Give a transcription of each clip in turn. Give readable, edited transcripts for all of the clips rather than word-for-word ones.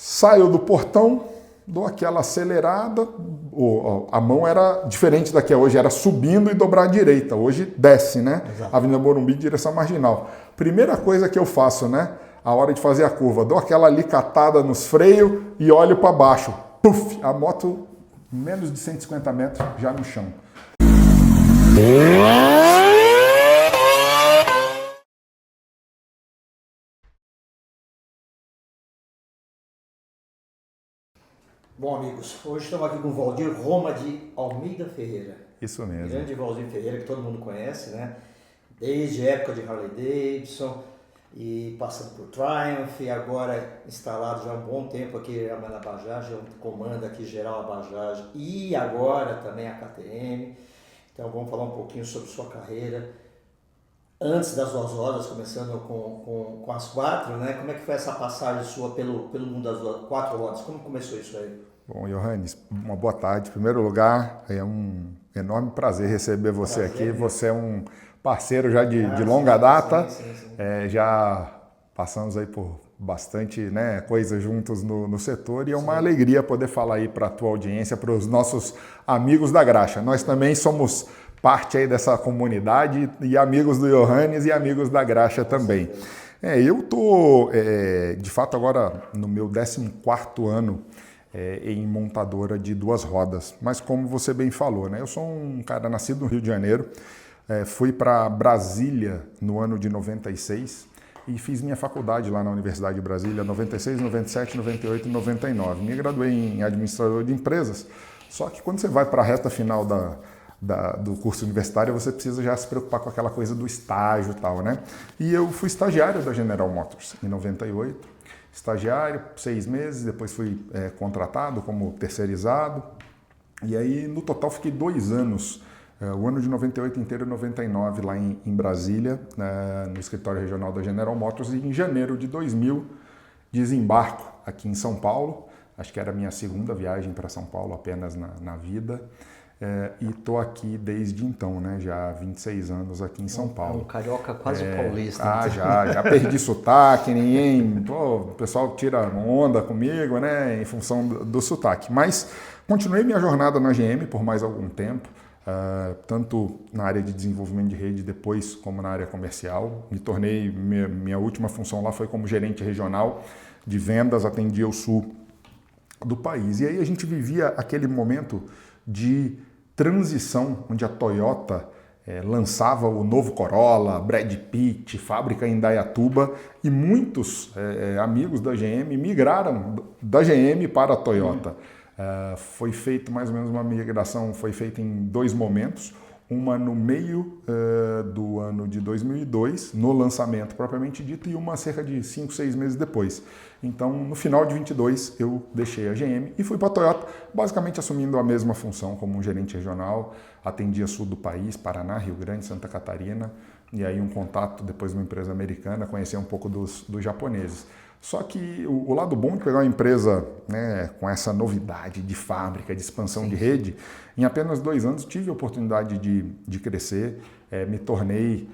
Saio do portão, dou aquela acelerada, a mão era diferente da que é hoje, era subindo e dobrar à direita, hoje desce, né? Exato. Avenida Morumbi, direção marginal. Primeira coisa que eu faço, né? A hora de fazer a curva, dou aquela alicatada nos freios e olho para baixo. Puf! A moto, menos de 150 metros, já no chão. Bom, amigos, hoje estamos aqui com o Valdir Roma de Almeida Ferreira. Isso mesmo. Grande Valdir Ferreira, que todo mundo conhece, né? Desde a época de Harley Davidson e passando por Triumph, e agora instalado já há um bom tempo aqui na Bajaj, comanda aqui geral a Bajaj e agora também a KTM. Então vamos falar um pouquinho sobre sua carreira. Antes das 2 rodas, começando com as 4, né? Como é que foi essa passagem sua pelo mundo das 4 rodas? Como começou isso aí? Bom, Johannes, uma boa tarde. Em primeiro lugar, é um enorme prazer receber você aqui. Mesmo. Você é um parceiro já de longa data. Sim. Já passamos aí por bastante, né, coisas juntos no setor e é uma alegria poder falar aí para a tua audiência, para os nossos amigos da Graxa. Nós também somos parte aí dessa comunidade e amigos do Johannes e amigos da Graxa também. Eu tô, de fato, agora no meu 14º ano em montadora de 2 rodas. Mas como você bem falou, né? Eu sou um cara nascido no Rio de Janeiro, fui para Brasília no ano de 96 e fiz minha faculdade lá na Universidade de Brasília, 96, 97, 98 e 99. Me graduei em administrador de empresas, só que quando você vai para a reta final do curso universitário, você precisa já se preocupar com aquela coisa do estágio e tal, né? E eu fui estagiário da General Motors em 98, estagiário, 6 meses, depois fui contratado como terceirizado, e aí no total fiquei 2 anos, o ano de 98 inteiro e 99 lá em Brasília, no escritório regional da General Motors, e em janeiro de 2000 desembarco aqui em São Paulo, acho que era a minha 2ª viagem para São Paulo apenas na vida, e estou aqui desde então, né? Já há 26 anos aqui em São Paulo. Um carioca quase paulista. Já perdi sotaque, o pessoal tira onda comigo, né? Em função do sotaque. Mas continuei minha jornada na GM por mais algum tempo, tanto na área de desenvolvimento de rede depois como na área comercial. Me tornei, minha última função lá foi como gerente regional de vendas, atendia o sul do país. E aí a gente vivia aquele momento de transição, onde a Toyota lançava o novo Corolla, Brad Pitt, fábrica em Indaiatuba, e muitos amigos da GM migraram da GM para a Toyota. Foi feita mais ou menos uma migração, foi feita em 2 momentos, uma no meio do ano de 2002, no lançamento propriamente dito, e uma cerca de 5, 6 meses depois. Então, no final de 22, eu deixei a GM e fui para a Toyota, basicamente assumindo a mesma função como um gerente regional, atendia sul do país, Paraná, Rio Grande, Santa Catarina, e aí um contato depois numa empresa americana, conhecer um pouco dos japoneses. Só que o lado bom de pegar uma empresa, né, com essa novidade de fábrica, de expansão de rede, em apenas 2 anos tive a oportunidade de crescer, me tornei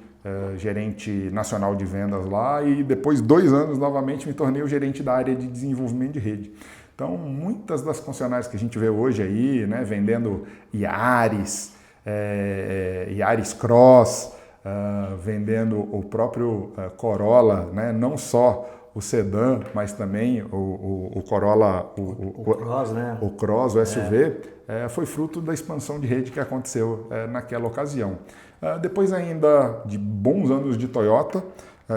gerente nacional de vendas lá e depois 2 anos novamente me tornei o gerente da área de desenvolvimento de rede. Então muitas das concessionárias que a gente vê hoje aí, né, vendendo Yaris, Yaris Cross, vendendo o próprio Corolla, né, não só o sedã, mas também o Corolla, o Cross, né? O Cross, o SUV, foi fruto da expansão de rede que aconteceu naquela ocasião. Depois ainda de bons anos de Toyota,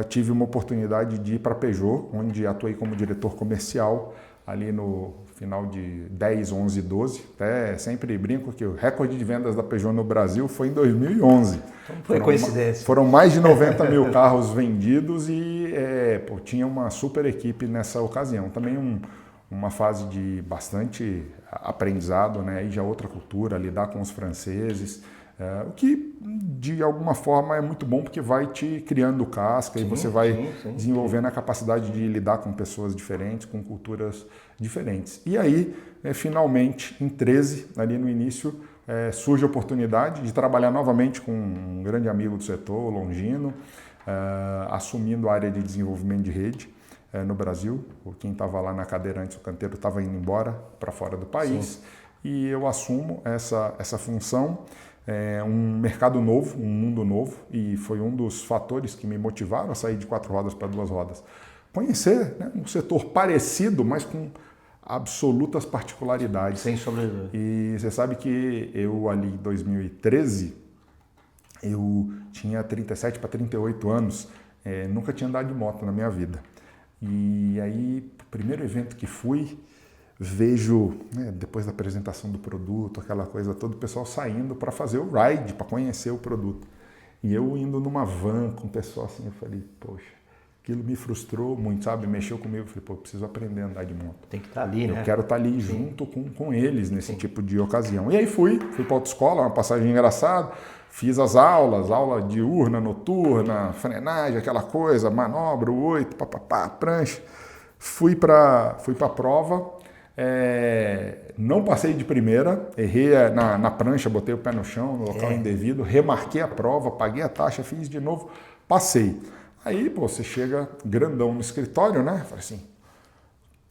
tive uma oportunidade de ir para a Peugeot, onde atuei como diretor comercial ali no final de 10, 11, 12. Até sempre brinco que o recorde de vendas da Peugeot no Brasil foi em 2011. Então foi coincidência. Foram mais de 90 mil carros vendidos e tinha uma super equipe nessa ocasião. Também uma fase de bastante aprendizado, né? E já outra cultura, lidar com os franceses. O que, de alguma forma, é muito bom porque vai te criando casca e você vai desenvolvendo a capacidade de lidar com pessoas diferentes, com culturas diferentes. E aí, finalmente, em 13, ali no início, surge a oportunidade de trabalhar novamente com um grande amigo do setor, Longino, assumindo a área de desenvolvimento de rede. no Brasil. Quem estava lá na cadeira antes, o canteiro, estava indo embora para fora do país. Sim. E eu assumo essa função. É um mercado novo, um mundo novo, e foi um dos fatores que me motivaram a sair de 4 rodas para 2 rodas. Conhecer, né, um setor parecido, mas com absolutas particularidades. Sem sobrevivência. E você sabe que eu ali em 2013, eu tinha 37 para 38 anos, nunca tinha andado de moto na minha vida. E aí, o primeiro evento que fui, vejo, né, depois da apresentação do produto, aquela coisa toda, o pessoal saindo para fazer o ride, para conhecer o produto. E eu indo numa van com o pessoal assim, eu falei, poxa, aquilo me frustrou muito, sabe? Mexeu comigo, eu falei, pô, eu preciso aprender a andar de moto. Tem que estar ali, né? Eu quero estar ali junto com eles nesse tipo de ocasião. E aí fui para autoescola, uma passagem engraçada, fiz as aulas, aula diurna, noturna, frenagem, aquela coisa, manobra, o 8, papapá, prancha. Fui para a prova. Não passei de primeira, errei na prancha, botei o pé no chão, no local indevido, remarquei a prova, paguei a taxa, fiz de novo, passei. Aí, pô, você chega grandão no escritório, né? Falei assim,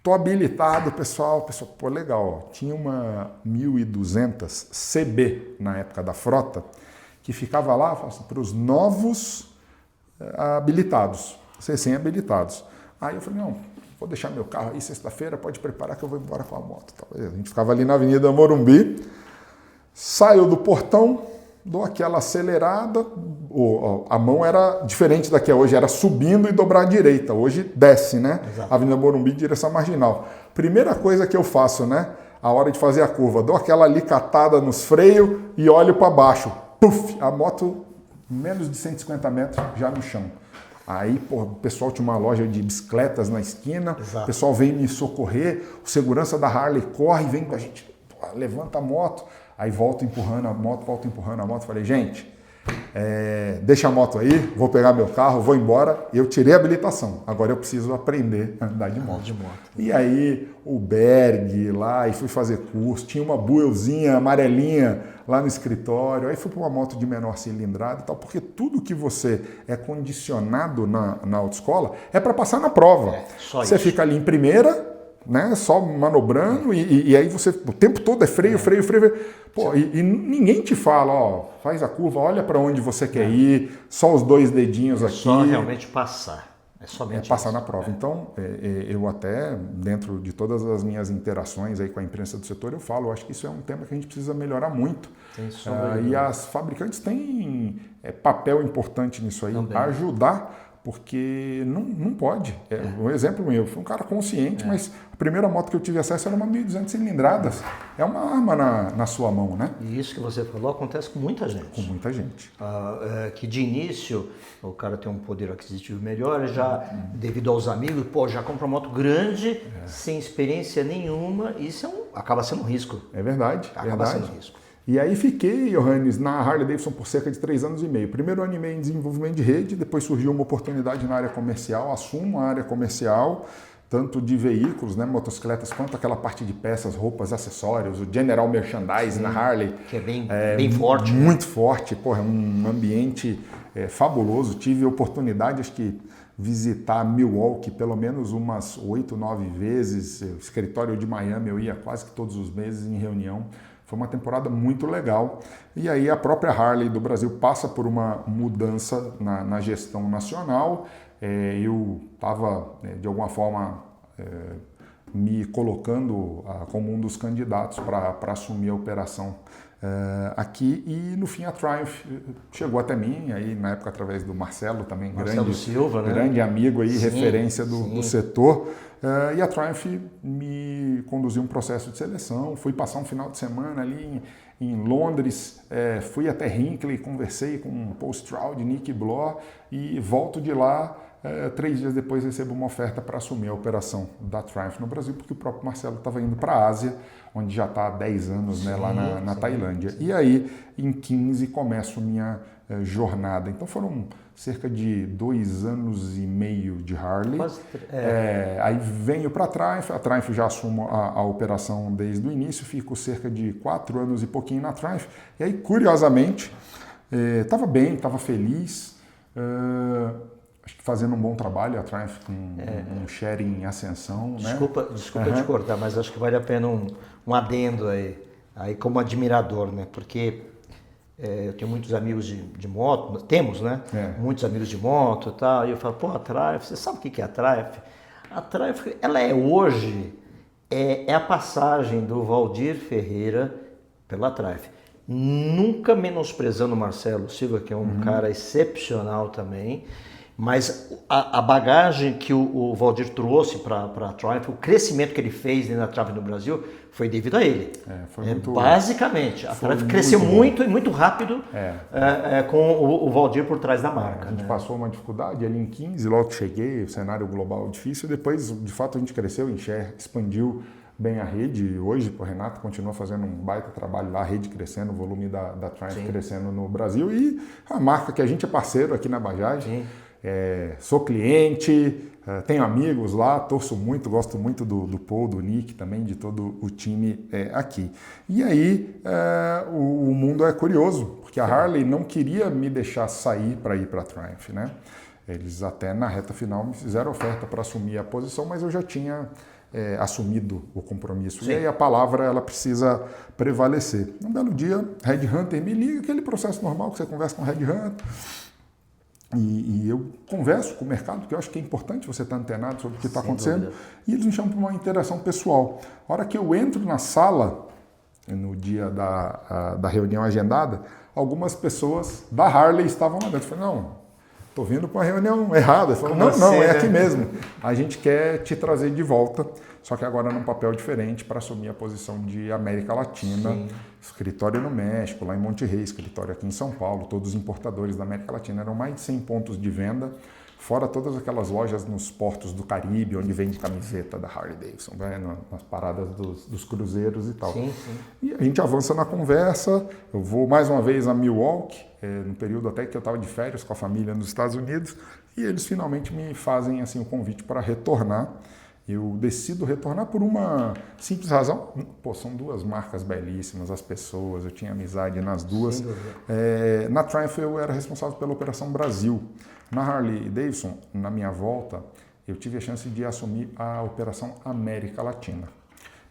tô habilitado, pessoal, pô, legal, ó. Tinha uma 1200 CB na época da frota, que ficava lá assim, para os novos habilitados, recém-habilitados. Aí eu falei, não, vou deixar meu carro aí sexta-feira, pode preparar que eu vou embora com a moto. A gente ficava ali na Avenida Morumbi, saiu do portão, dou aquela acelerada, a mão era diferente da que é hoje, era subindo e dobrar à direita, hoje desce, né? Exato. Avenida Morumbi, direção marginal. Primeira coisa que eu faço, né? A hora de fazer a curva, dou aquela alicatada nos freios e olho para baixo. Puf! A moto, menos de 150 metros, já no chão. Aí, pô, o pessoal tinha uma loja de bicicletas na esquina, Exato. O pessoal vem me socorrer, o segurança da Harley corre, vem com a gente, pô, levanta a moto, aí volta empurrando a moto, falei, gente, deixa a moto aí, vou pegar meu carro, vou embora, eu tirei a habilitação, agora eu preciso aprender a andar de moto. E aí, o Berg lá, e fui fazer curso, tinha uma buelzinha amarelinha lá no escritório, aí fui para uma moto de menor cilindrada e tal, porque tudo que você é condicionado na autoescola é para passar na prova. Você fica ali em primeira, né, só manobrando, e aí você, o tempo todo é freio. Pô, e ninguém te fala, ó, faz a curva, olha para onde você quer ir, só os 2 dedinhos aqui. Só realmente passar. É somente passar isso. Na prova. Então, eu até, dentro de todas as minhas interações aí com a imprensa do setor, eu falo, eu acho que isso é um tema que a gente precisa melhorar muito. E as fabricantes têm papel importante nisso aí, também. Ajudar, porque não pode. Um exemplo meu, fui um cara consciente, mas a primeira moto que eu tive acesso era uma 1.200 cilindradas. É uma arma na sua mão, né? E isso que você falou acontece com muita gente. Com muita gente. Que de início o cara tem um poder aquisitivo melhor, já devido aos amigos, pô, já compra uma moto grande, sem experiência nenhuma, isso acaba sendo um risco. É verdade. Acaba sendo um risco. E aí fiquei, Johannes, na Harley Davidson por cerca de 3 anos e meio. Primeiro ano e meio em desenvolvimento de rede, depois surgiu uma oportunidade na área comercial, assumo a área comercial, tanto de veículos, né, motocicletas, quanto aquela parte de peças, roupas, acessórios, o general merchandise na Harley. Que é bem forte. Muito forte, porra, é um ambiente fabuloso. Tive oportunidade, acho que, visitar Milwaukee pelo menos umas 8, 9 vezes. O escritório de Miami eu ia quase que todos os meses em reunião. Foi uma temporada muito legal. E aí a própria Harley do Brasil passa por uma mudança na gestão nacional. Eu estava, de alguma forma, me colocando como um dos candidatos para assumir a operação aqui. E no fim a Triumph chegou até mim, aí na época através do Marcelo também, Marcelo Silva, né? Grande amigo aí, referência do setor. E a Triumph me conduziu um processo de seleção, fui passar um final de semana ali em Londres, fui até Hinckley, conversei com Paul Stroud, Nick Bloor e volto de lá, 3 dias depois recebo uma oferta para assumir a operação da Triumph no Brasil, porque o próprio Marcelo estava indo para a Ásia, onde já está há 10 anos, né, lá na Tailândia. E aí, em 15, começo minha jornada. Então foram cerca de 2 anos e meio de Harley. Aí venho para a Triumph já assumo a operação desde o início, fico cerca de 4 anos e pouquinho na Triumph. E aí, curiosamente, estava bem, estava feliz. acho que fazendo um bom trabalho, a Triumph com um share em ascensão, né? Desculpa te cortar, mas acho que vale a pena um adendo aí como admirador, né? Porque eu tenho muitos amigos de moto, temos, né? Muitos amigos de moto e tal, e eu falo, pô, a Triumph, você sabe o que é a Triumph? A Triumph, ela é hoje, é a passagem do Valdir Ferreira pela Triumph. Nunca menosprezando o Marcelo Silva, que é um cara excepcional também, mas a bagagem que o Valdir trouxe para a Triumph, o crescimento que ele fez na Triumph no Brasil, foi devido a ele. Basicamente, a Triumph cresceu muito e muito rápido com o Valdir por trás da marca. A gente passou uma dificuldade ali em 15, logo que cheguei, o cenário global difícil, depois, de fato, a gente cresceu em share, expandiu bem a rede. Hoje, o Renato continua fazendo um baita trabalho lá, a rede crescendo, o volume da Triumph crescendo no Brasil, e a marca que a gente é parceiro aqui na Bajaj. Sou cliente, tenho amigos lá, torço muito, gosto muito do Paul, do Nick também, de todo o time aqui. E aí o mundo é curioso, porque a Harley não queria me deixar sair para ir para a Triumph, né? Eles até na reta final me fizeram oferta para assumir a posição, mas eu já tinha assumido o compromisso. E aí a palavra ela precisa prevalecer. Um belo dia, Red Hunter me liga, aquele processo normal que você conversa com o Red Hunter. E eu converso com o mercado, porque eu acho que é importante você estar antenado sobre o que está acontecendo. Dúvida. E eles me chamam para uma interação pessoal. A hora que eu entro na sala, no dia da reunião agendada, algumas pessoas da Harley estavam lá dentro. Eu falei, não, estou vindo para uma reunião errada. Eu falei, não, é aqui mesmo. A gente quer te trazer de volta, só que agora num papel diferente para assumir a posição de América Latina. Sim. Escritório no México, lá em Monte Rey, escritório aqui em São Paulo, todos os importadores da América Latina, eram mais de 100 pontos de venda, fora todas aquelas lojas nos portos do Caribe, onde vende camiseta da Harley Davidson, nas paradas dos cruzeiros e tal. Sim. E a gente avança na conversa, eu vou mais uma vez a Milwaukee, no período até que eu estava de férias com a família nos Estados Unidos, e eles finalmente me fazem assim, o convite para retornar. Eu decido retornar por uma simples razão. Pô, são duas marcas belíssimas, as pessoas, eu tinha amizade nas duas. Na Triumph eu era responsável pela Operação Brasil. Na Harley Davidson, na minha volta, eu tive a chance de assumir a Operação América Latina.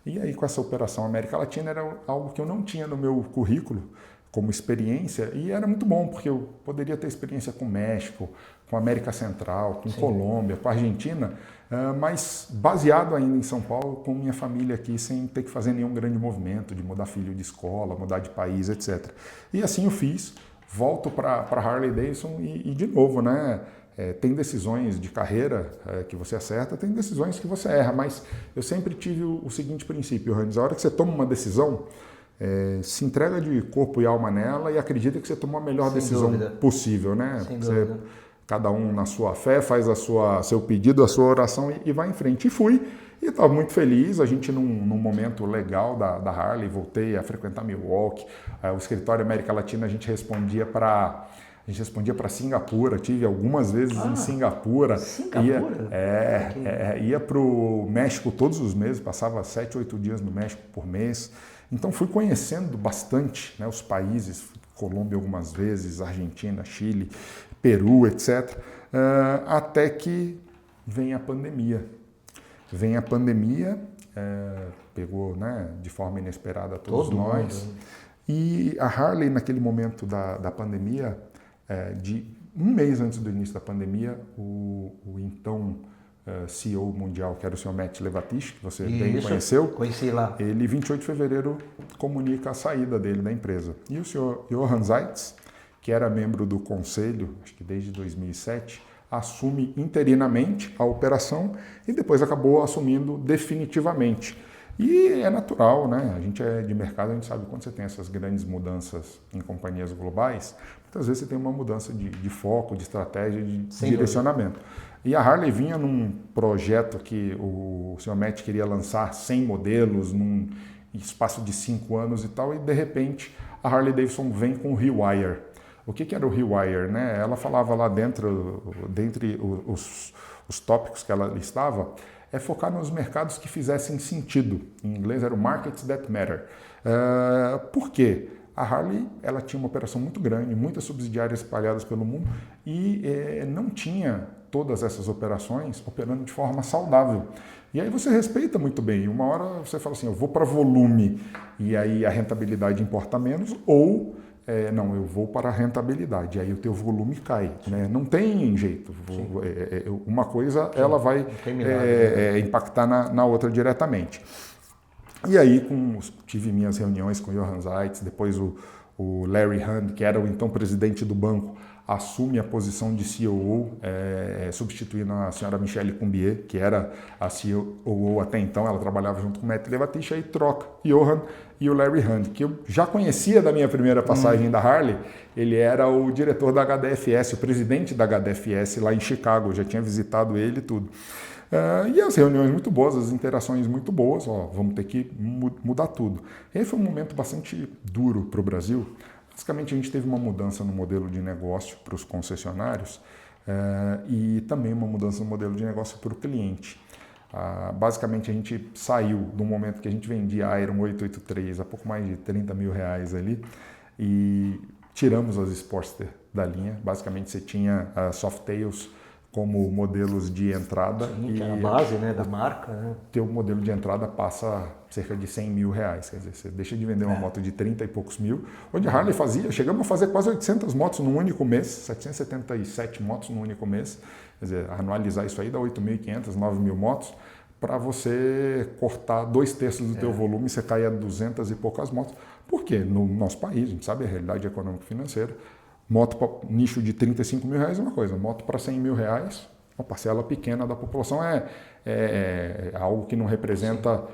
E aí com essa Operação América Latina era algo que eu não tinha no meu currículo como experiência, e era muito bom, porque eu poderia ter experiência com México, com América Central, com Colômbia, com Argentina, mas baseado ainda em São Paulo, com minha família aqui, sem ter que fazer nenhum grande movimento de mudar filho de escola, mudar de país, etc. E assim eu fiz, volto para Harley Davidson e de novo, né? Tem decisões de carreira que você acerta, tem decisões que você erra, mas eu sempre tive o seguinte princípio, Hannes, a hora que você toma uma decisão, se entrega de corpo e alma nela e acredita que você tomou a melhor decisão possível, né? Você, cada um na sua fé, faz seu pedido, a sua oração e vai em frente. E fui, e estava muito feliz, a gente num momento legal da Harley, voltei a frequentar Milwaukee, o escritório América Latina a gente respondia para Singapura, tive algumas vezes em Singapura. Ia para o México todos os meses, passava 7, 8 dias no México por mês. Então fui conhecendo bastante, né, os países, Colômbia algumas vezes, Argentina, Chile, Peru, etc. Até que vem a pandemia. Pegou, né, de forma inesperada todos nós. E a Harley, naquele momento da pandemia, de um mês antes do início da pandemia, o então CEO mundial, que era o senhor Matt Levatich, que você bem conheceu. Conheci lá. Ele, 28 de fevereiro, comunica a saída dele da empresa. E o senhor Johan Zeitz, que era membro do conselho, acho que desde 2007, assume interinamente a operação e depois acabou assumindo definitivamente. E é natural, né? A gente é de mercado, a gente sabe quando você tem essas grandes mudanças em companhias globais, muitas vezes você tem uma mudança de foco, de estratégia, de direcionamento. E a Harley vinha num projeto que o Sr. Matt queria lançar 100 modelos num espaço de 5 anos e tal, e de repente a Harley Davidson vem com o Rewire. O que era o Rewire, né? Ela falava lá dentro, dentre os tópicos que ela listava, focar nos mercados que fizessem sentido. Em inglês era o Markets That Matter. Por quê? A Harley ela tinha uma operação muito grande, muitas subsidiárias espalhadas pelo mundo e não tinha todas essas operações operando de forma saudável. E aí você respeita muito bem. Uma hora você fala assim, eu vou para volume e aí a rentabilidade importa menos, ou não, eu vou para a rentabilidade, e aí o teu volume cai. Né? Não tem jeito. Uma coisa ela vai impactar na outra diretamente. E aí tive minhas reuniões com o Johann Zeitz, depois o Larry Hand, que era o então presidente do banco, assume a posição de COO, substituindo a senhora Michelle Combier, que era a COO até então, ela trabalhava junto com o Matt Levatich, aí troca Johann e o Larry Hand, que eu já conhecia da minha primeira passagem da Harley. Ele era o diretor da HDFS, o presidente da HDFS lá em Chicago, eu já tinha visitado ele e tudo. E as reuniões muito boas, as interações muito boas, vamos ter que mudar tudo. E aí foi um momento bastante duro para o Brasil. Basicamente, a gente teve uma mudança no modelo de negócio para os concessionários e também uma mudança no modelo de negócio para o cliente. Basicamente, a gente saiu do momento que a gente vendia a Iron 883 a pouco mais de 30 mil reais ali e tiramos as Sportster da linha. Basicamente, você tinha Softails como modelos de entrada. Sim, que é a base, né, da marca. Né? Teu modelo de entrada passa cerca de 100 mil reais, quer dizer, você deixa de vender uma moto de 30 e poucos mil, onde a Harley chegamos a fazer quase 800 motos num único mês, 777 motos num único mês, quer dizer, anualizar isso aí dá 8.500, 9.000 motos, para você cortar 2/3 do teu volume, você cai a 200 e poucas motos. Por quê? No nosso país, a gente sabe a realidade econômico-financeira, moto para nicho de 35 mil reais é uma coisa, moto para 100 mil reais, uma parcela pequena da população é algo que não representa,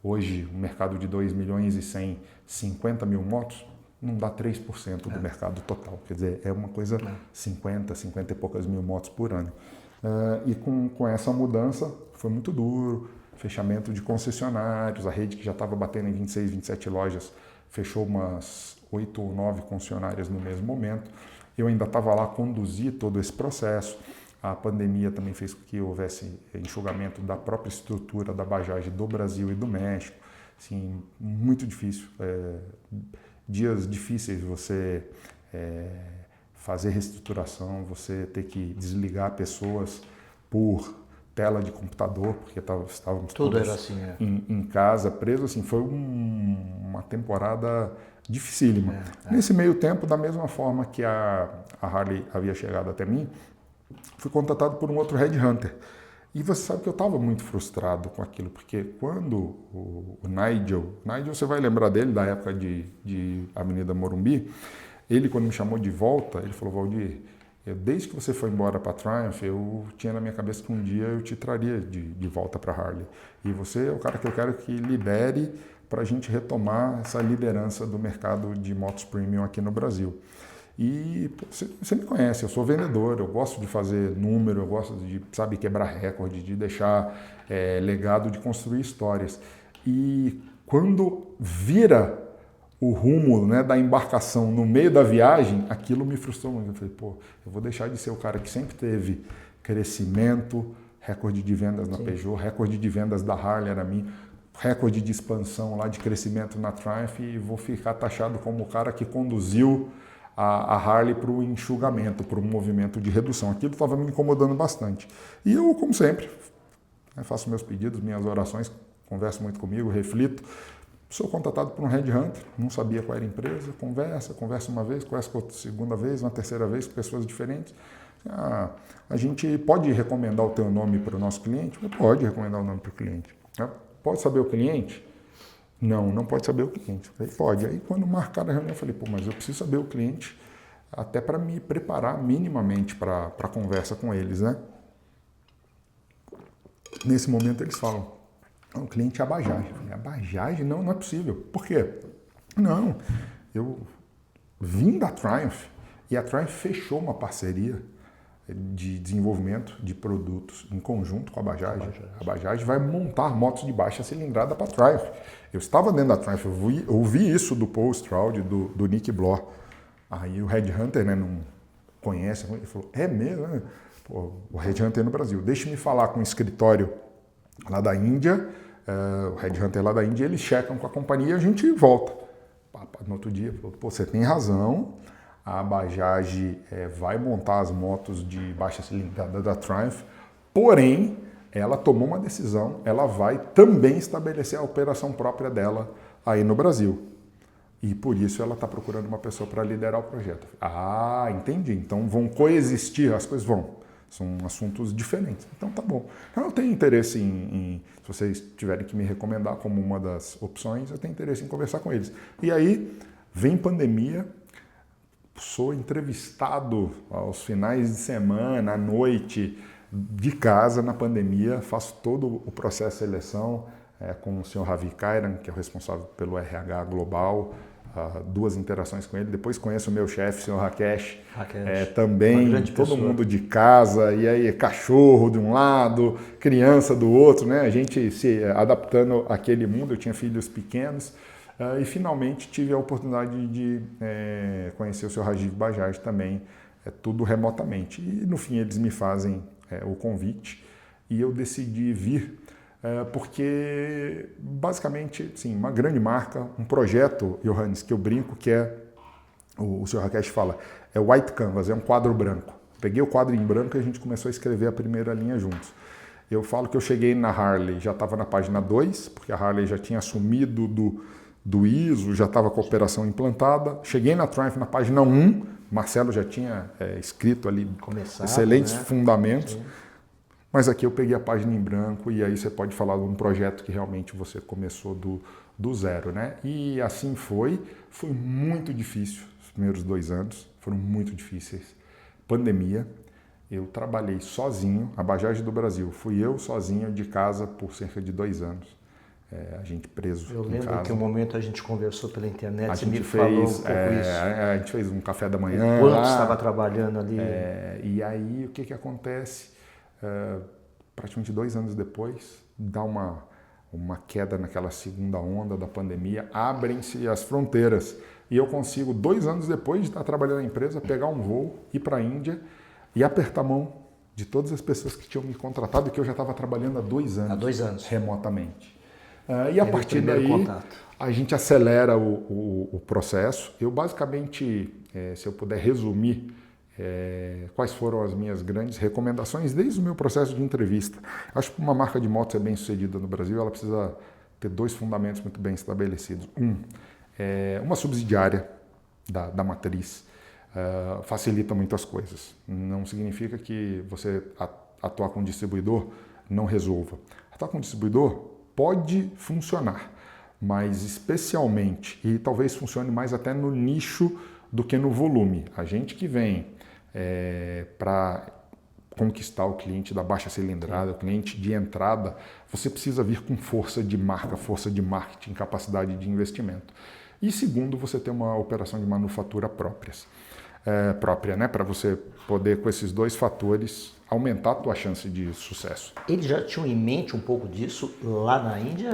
hoje, um mercado de 2 milhões e 150 mil motos, não dá 3% do mercado total, quer dizer, é uma coisa 50 e poucas mil motos por ano. E com essa mudança foi muito duro, fechamento de concessionários, a rede que já estava batendo em 26, 27 lojas, fechou umas 8 ou 9 concessionárias no mesmo momento. Eu ainda estava lá, conduzi todo esse processo. A pandemia também fez com que houvesse enxugamento da própria estrutura da Bajaj do Brasil e do México. Assim, muito difícil. Dias difíceis você fazer reestruturação, você ter que desligar pessoas por tela de computador, porque estávamos tudo todos era assim, em casa, presos. Assim, foi uma temporada dificílima. Nesse meio tempo, da mesma forma que a Harley havia chegado até mim, fui contatado por um outro headhunter. E você sabe que eu estava muito frustrado com aquilo, porque quando o Nigel, você vai lembrar dele da época de Avenida Morumbi, ele quando me chamou de volta, ele falou, Valdir, desde que você foi embora para a Triumph, eu tinha na minha cabeça que um dia eu te traria de volta para a Harley. E você é o cara que eu quero que lidere para a gente retomar essa liderança do mercado de motos premium aqui no Brasil. E você me conhece, eu sou vendedor, eu gosto de fazer número, eu gosto de, sabe, quebrar recorde, de deixar legado, de construir histórias. E quando vira o rumo, né, da embarcação no meio da viagem, aquilo me frustrou muito. Eu falei, eu vou deixar de ser o cara que sempre teve crescimento, recorde de vendas na Peugeot, recorde de vendas da Harley era minha, recorde de expansão lá, de crescimento na Triumph, e vou ficar taxado como o cara que conduziu a Harley para o enxugamento, para o movimento de redução. Aquilo estava me incomodando bastante. E eu, como sempre, faço meus pedidos, minhas orações, converso muito comigo, reflito. Sou contatado por um headhunter, não sabia qual era a empresa, conversa uma vez, conversa por segunda vez, uma terceira vez com pessoas diferentes. A gente pode recomendar o teu nome para o nosso cliente? Pode recomendar o nome para o cliente. Pode saber o cliente? Não pode saber o cliente. Falei, pode. Aí quando marcaram a reunião, eu falei, mas eu preciso saber o cliente até para me preparar minimamente para a conversa com eles, né? Nesse momento eles falam, o cliente é a Bajaj. Eu falei, a Bajaj? Não é possível. Por quê? Não, eu vim da Triumph e a Triumph fechou uma parceria de desenvolvimento de produtos em conjunto com a Bajaj. A Bajaj vai montar motos de baixa cilindrada para a Triumph. Eu estava dentro da Triumph, eu ouvi isso do Paul Stroud, do Nick Bloch. Aí o headhunter, né, não conhece, ele falou, é mesmo? Né? O headhunter no Brasil. Deixe-me falar com o escritório lá da Índia, o headhunter lá da Índia, eles checam com a companhia e a gente volta. No outro dia, falou, você tem razão, a Bajaj vai montar as motos de baixa cilindrada da Triumph, porém, ela tomou uma decisão, ela vai também estabelecer a operação própria dela aí no Brasil. E por isso ela está procurando uma pessoa para liderar o projeto. Ah, entendi. Então vão coexistir, as coisas vão. São assuntos diferentes. Então tá bom. Eu tenho interesse se vocês tiverem que me recomendar como uma das opções, eu tenho interesse em conversar com eles. E aí, vem pandemia, sou entrevistado aos finais de semana, à noite, de casa na pandemia, faço todo o processo de seleção com o senhor Ravi Kairan, que é o responsável pelo RH global, 2 interações com ele, depois conheço o meu chefe, o senhor Rakesh, também, todo mundo de casa, e aí cachorro de um lado, criança do outro, né? A gente se adaptando àquele mundo, eu tinha filhos pequenos, e finalmente tive a oportunidade de conhecer o senhor Rajiv Bajaj também, tudo remotamente. E no fim eles me fazem o convite e eu decidi vir porque basicamente, sim, uma grande marca, um projeto, Johannes, que eu brinco, que o senhor Rakesh fala, é white canvas, é um quadro branco. Peguei o quadro em branco e a gente começou a escrever a primeira linha juntos. Eu falo que eu cheguei na Harley, já estava na página 2, porque a Harley já tinha assumido do ISO, já estava com a operação implantada. Cheguei na Triumph na página 1, Marcelo já tinha escrito ali excelentes fundamentos. Sim. Mas aqui eu peguei a página em branco e aí você pode falar de um projeto que realmente você começou do zero, né? E assim foi muito difícil, os primeiros 2 anos foram muito difíceis. Pandemia, eu trabalhei sozinho, a Bajaj do Brasil, fui eu sozinho de casa por cerca de 2 anos. A gente preso em casa. Eu lembro que um momento a gente conversou pela internet, você me falou um pouco isso. A gente fez um café da manhã. Quanto estava trabalhando ali? E aí o que acontece? Praticamente 2 anos depois, dá uma queda naquela segunda onda da pandemia, abrem-se as fronteiras e eu consigo, 2 anos depois de estar trabalhando na empresa, pegar um voo, ir para a Índia e apertar a mão de todas as pessoas que tinham me contratado e que eu já estava trabalhando há 2 anos. Há 2 anos. Remotamente. E a partir daí, a gente acelera o processo. Eu basicamente, se eu puder resumir, quais foram as minhas grandes recomendações desde o meu processo de entrevista. Acho que uma marca de moto ser bem sucedida no Brasil, ela precisa ter 2 fundamentos muito bem estabelecidos. Uma subsidiária da matriz facilita muitas coisas. Não significa que você atuar com distribuidor não resolva. Atuar com distribuidor pode funcionar, mas especialmente, e talvez funcione mais até no nicho do que no volume. A gente que vem para conquistar o cliente da baixa cilindrada, o cliente de entrada, você precisa vir com força de marca, força de marketing, capacidade de investimento. E segundo, você ter uma operação de manufatura própria, né? Para você poder, com esses 2 fatores, aumentar a tua chance de sucesso. Eles já tinham em mente um pouco disso lá na Índia?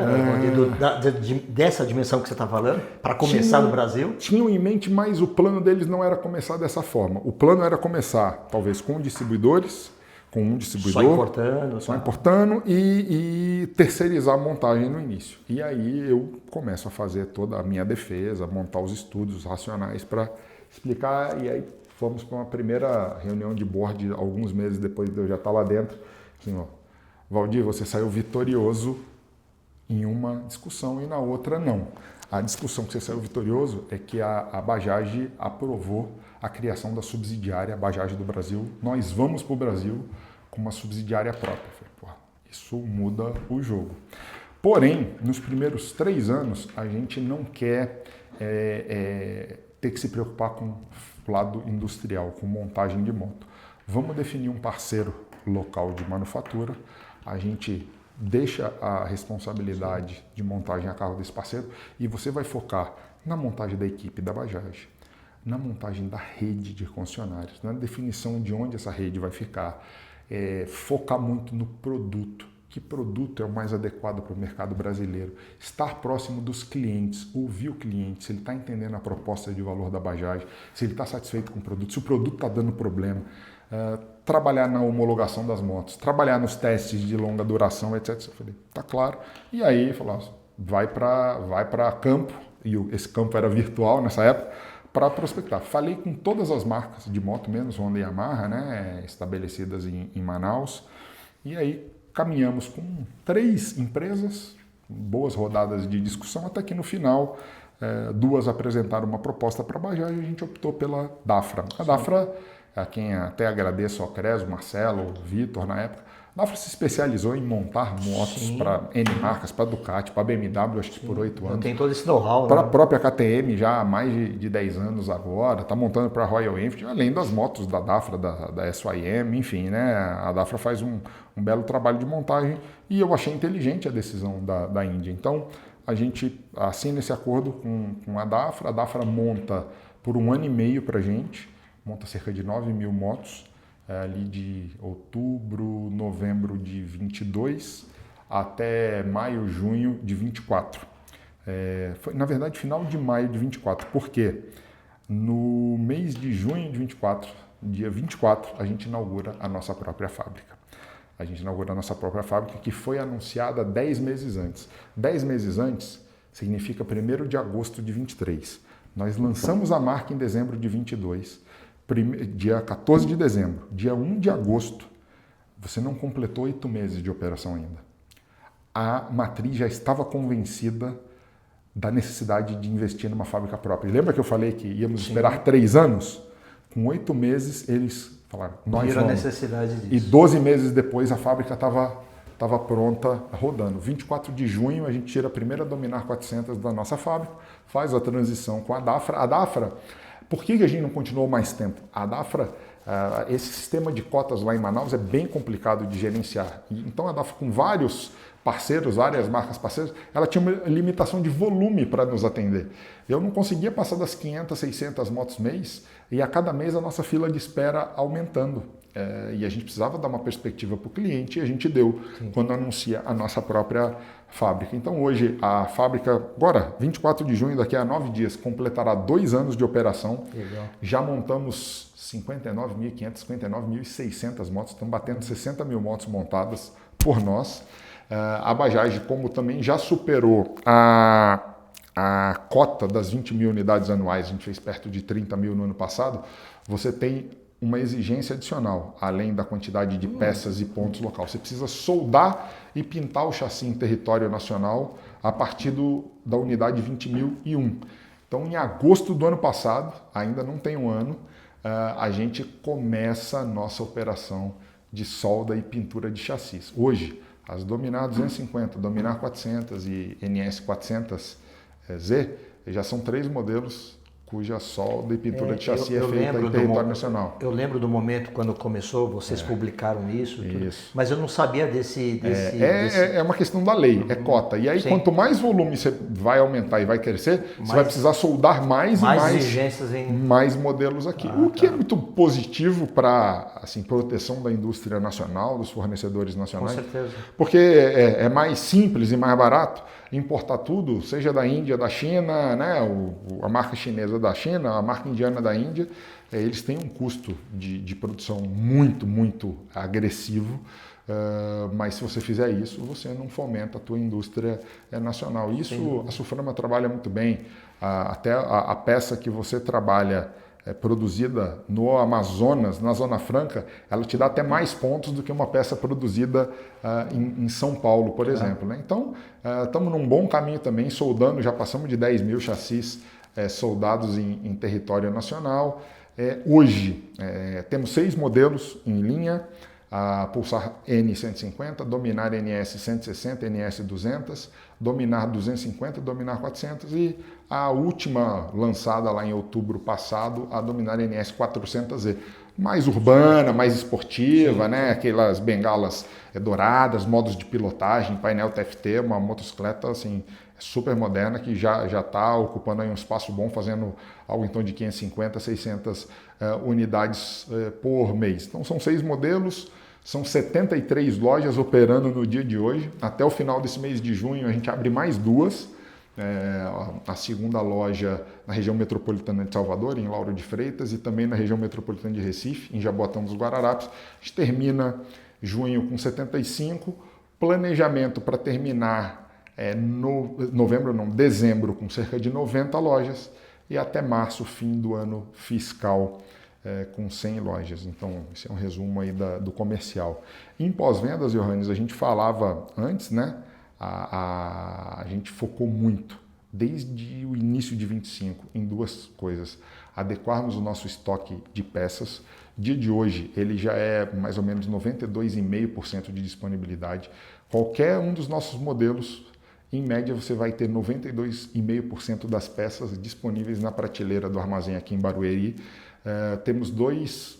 Dessa dimensão que você está falando? Para começar no Brasil? Tinham em mente, mas o plano deles não era começar dessa forma. O plano era começar, talvez, com distribuidores, com um distribuidor. Só importando e terceirizar a montagem no início. E aí eu começo a fazer toda a minha defesa, montar os estudos racionais para explicar, e aí fomos para uma primeira reunião de board alguns meses depois de eu já estar lá dentro. Assim, Valdir, você saiu vitorioso em uma discussão e na outra não. A discussão que você saiu vitorioso é que a Bajaj aprovou a criação da subsidiária Bajaj do Brasil. Nós vamos para o Brasil com uma subsidiária própria. Eu falei, isso muda o jogo. Porém, nos primeiros 3 anos, a gente não quer ter que se preocupar com o lado industrial, com montagem de moto. Vamos definir um parceiro local de manufatura, a gente deixa a responsabilidade de montagem a cargo desse parceiro e você vai focar na montagem da equipe da Bajaj, na montagem da rede de concessionários, na definição de onde essa rede vai ficar, focar muito no produto. Que produto é o mais adequado para o mercado brasileiro? Estar próximo dos clientes, ouvir o cliente, se ele está entendendo a proposta de valor da Bajaj, se ele está satisfeito com o produto, se o produto está dando problema, trabalhar na homologação das motos, trabalhar nos testes de longa duração, etc. Eu falei, tá claro. E aí, falou, vai para campo, e esse campo era virtual nessa época, para prospectar. Falei com todas as marcas de moto, menos Honda e Yamaha, né, estabelecidas em Manaus, e aí caminhamos com 3 empresas, boas rodadas de discussão, até que no final 2 apresentaram uma proposta para a Bajaj e a gente optou pela Dafra. A Dafra, a quem até agradeço ao Cres, o Marcelo, o Vitor na época, a Dafra se especializou em montar motos para N marcas, para Ducati, para BMW, acho que por 8 anos. Tem todo esse know-how, para né? a própria KTM já há mais de 10 anos agora, está montando para a Royal Enfield, além das motos da Dafra, da SYM, enfim, né? A Dafra faz um belo trabalho de montagem e eu achei inteligente a decisão da Índia. Então, a gente assina esse acordo com a Dafra monta por 1 ano e meio para a gente, monta cerca de 9.000 motos, ali de outubro, novembro de 22 até maio, junho de 24. Foi, na verdade, final de maio de 24. Por quê? No mês de junho de 24, dia 24, a gente inaugura a nossa própria fábrica. A gente inaugura a nossa própria fábrica, que foi anunciada 10 meses antes. 10 meses antes significa 1º de agosto de 23. Nós lançamos a marca em dezembro de 22. Dia 14 de dezembro, dia 1 de agosto, você não completou 8 meses de operação ainda. A matriz já estava convencida da necessidade de investir numa fábrica própria. Lembra que eu falei que íamos esperar 3 anos? Com 8 meses, eles falaram, nós viram a vamos. necessidade disso. E 12 meses depois, a fábrica estava pronta, rodando. 24 de junho, a gente tira a primeira Dominar 400 da nossa fábrica, faz a transição com a Dafra. A Dafra, por que a gente não continuou mais tempo? A Dafra, esse sistema de cotas lá em Manaus é bem complicado de gerenciar. Então a Dafra, com vários parceiros, várias marcas parceiras, ela tinha uma limitação de volume para nos atender. Eu não conseguia passar das 500, 600 motos mês e a cada mês a nossa fila de espera aumentando. E a gente precisava dar uma perspectiva para o cliente e a gente deu quando anuncia a nossa própria fábrica. Então hoje a fábrica, agora 24 de junho, daqui a 9 dias, completará 2 anos de operação. Legal. Já montamos 59.500, 59.600 motos, estamos batendo 60.000 motos montadas por nós. A Bajaj, como também já superou a cota das 20.000 unidades anuais, a gente fez perto de 30.000 no ano passado, você tem uma exigência adicional, além da quantidade de peças e pontos local. Você precisa soldar e pintar o chassi em território nacional a partir da unidade 20.001. Então, em agosto do ano passado, ainda não tem um ano, a gente começa a nossa operação de solda e pintura de chassis. Hoje, as Dominar 250, Dominar 400 e NS 400Z já são 3 modelos cuja solda e pintura de chassi é feita em território nacional. Eu lembro do momento quando começou, vocês publicaram isso, mas eu não sabia desse... É uma questão da lei, é cota. E aí, quanto mais volume você vai aumentar e vai crescer, você vai precisar soldar mais exigências mais modelos aqui. O que é muito positivo para assim, proteção da indústria nacional, dos fornecedores nacionais. Com certeza. Porque é mais simples e mais barato importar tudo, seja da Índia, da China, né? A marca chinesa da China, a marca indiana da Índia, eles têm um custo de produção muito, muito agressivo, mas se você fizer isso, você não fomenta a tua indústria nacional. Isso a Suframa trabalha muito bem, até a peça que você trabalha produzida no Amazonas, na Zona Franca, ela te dá até mais pontos do que uma peça produzida em São Paulo, por exemplo. Né? Então, estamos num bom caminho também, soldando, já passamos de 10.000 chassis soldados em território nacional. Hoje, temos 6 modelos em linha, a Pulsar N150, Dominar NS 160, NS 200, Dominar 250, Dominar 400 e a última lançada lá em outubro passado, a Dominar NS 400Z. Mais urbana, mais esportiva, né? Aquelas bengalas douradas, modos de pilotagem, painel TFT, uma motocicleta assim, super moderna que já está ocupando aí um espaço bom, fazendo algo em torno de 550, 600 unidades por mês. Então são 6 modelos, são 73 lojas operando no dia de hoje. Até o final desse mês de junho a gente abre mais 2. A segunda loja na região metropolitana de Salvador, em Lauro de Freitas, e também na região metropolitana de Recife, em Jaboatão dos Guararapes. A gente termina junho com 75, planejamento para terminar dezembro com cerca de 90 lojas e até março, fim do ano fiscal, com 100 lojas. Então, esse é um resumo aí do comercial. Em pós-vendas, Johannes, a gente falava antes, né? A gente focou muito, desde o início de 25, em duas coisas. Adequarmos o nosso estoque de peças. Dia de hoje, ele já é mais ou menos 92,5% de disponibilidade. Qualquer um dos nossos modelos, em média, você vai ter 92,5% das peças disponíveis na prateleira do armazém aqui em Barueri. Temos 2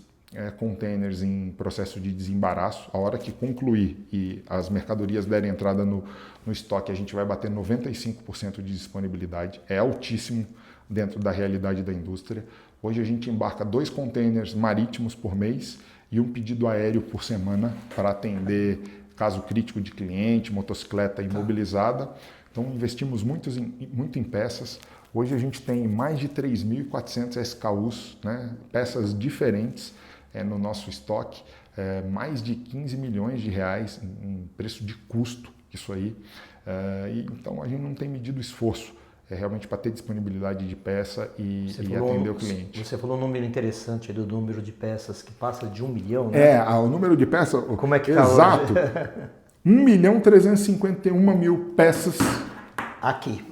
containers em processo de desembaraço. A hora que concluir e as mercadorias derem entrada no estoque, a gente vai bater 95% de disponibilidade. É altíssimo dentro da realidade da indústria. Hoje a gente embarca 2 containers marítimos por mês e um pedido aéreo por semana para atender caso crítico de cliente, motocicleta imobilizada. Então investimos muito em peças. Hoje a gente tem mais de 3.400 SKUs, né, peças diferentes no nosso estoque, mais de 15 milhões de reais em preço de custo, isso aí. Então a gente não tem medido esforço realmente para ter disponibilidade de peça e atender o cliente. Você falou um número interessante do número de peças que passa de 1 milhão, né? O número de peças... Como é que está exato, 1.351.000 peças aqui.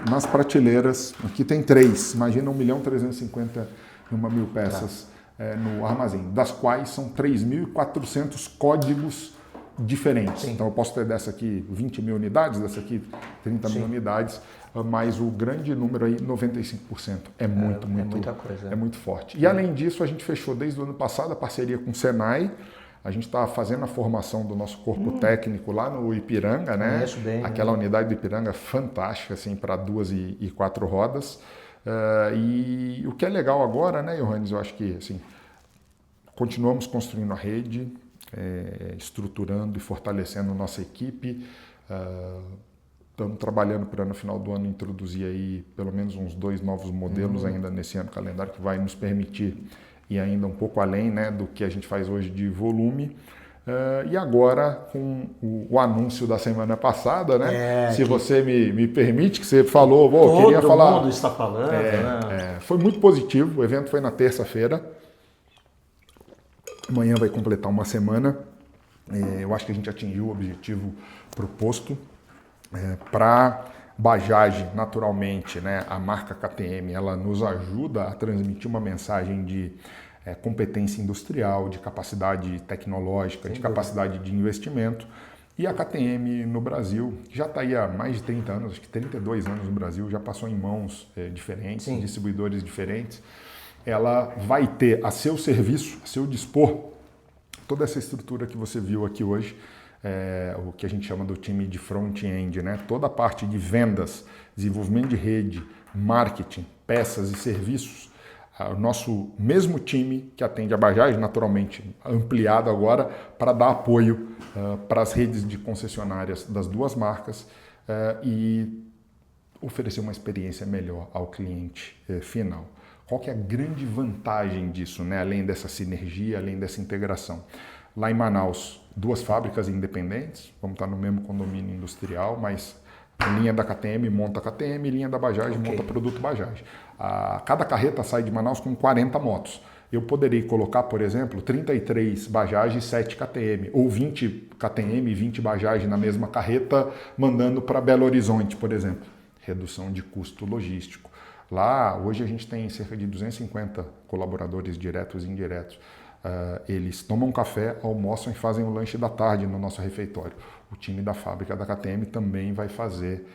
Nas prateleiras. Aqui tem 3, imagina 1.351.000 peças no armazém, das quais são 3.400 códigos diferentes. Sim. Então eu posso ter dessa aqui 20 mil unidades, dessa aqui 30 mil unidades, mas o grande número aí, 95%. É muita coisa. É muito forte. E além disso, a gente fechou desde o ano passado a parceria com o Senai. A gente está fazendo a formação do nosso corpo técnico lá no Ipiranga, né? Bem, aquela unidade do Ipiranga fantástica, assim, para 2 e 4 rodas. E o que é legal agora, né, Johannes, eu acho que assim, continuamos construindo a rede, estruturando e fortalecendo nossa equipe. Estamos trabalhando para no final do ano introduzir aí pelo menos uns 2 novos modelos ainda nesse ano calendário, que vai nos permitir ir ainda um pouco além, né, do que a gente faz hoje de volume. E agora, com o anúncio da semana passada, né? Se você me permite, que você falou, queria falar. Todo mundo está falando, né? Foi muito positivo, o evento foi na terça-feira. Amanhã vai completar uma semana. Eu acho que a gente atingiu o objetivo proposto. Para Bajaj, naturalmente, né, a marca KTM, ela nos ajuda a transmitir uma mensagem de competência industrial, de capacidade tecnológica, de capacidade de investimento. E a KTM no Brasil, que já está aí há mais de 30 anos, acho que 32 anos no Brasil, já passou em mãos diferentes, distribuidores diferentes, ela vai ter a seu serviço, a seu dispor, toda essa estrutura que você viu aqui hoje, o que a gente chama do time de front-end, né? Toda a parte de vendas, desenvolvimento de rede, marketing, peças e serviços. O nosso mesmo time que atende a Bajaj, naturalmente ampliado agora, para dar apoio para as redes de concessionárias das 2 marcas e oferecer uma experiência melhor ao cliente final. Qual que é a grande vantagem disso, né? Além dessa sinergia, além dessa integração? Lá em Manaus, 2 fábricas independentes, vamos estar no mesmo condomínio industrial, mas a linha da KTM monta a KTM, linha da Bajaj monta produto Bajaj. Cada carreta sai de Manaus com 40 motos. Eu poderia colocar, por exemplo, 33 Bajaj e 7 KTM, ou 20 KTM e 20 Bajaj na mesma carreta, mandando para Belo Horizonte, por exemplo. Redução de custo logístico. Lá, hoje a gente tem cerca de 250 colaboradores diretos e indiretos. Eles tomam café, almoçam e fazem o lanche da tarde no nosso refeitório. O time da fábrica da KTM também vai fazer,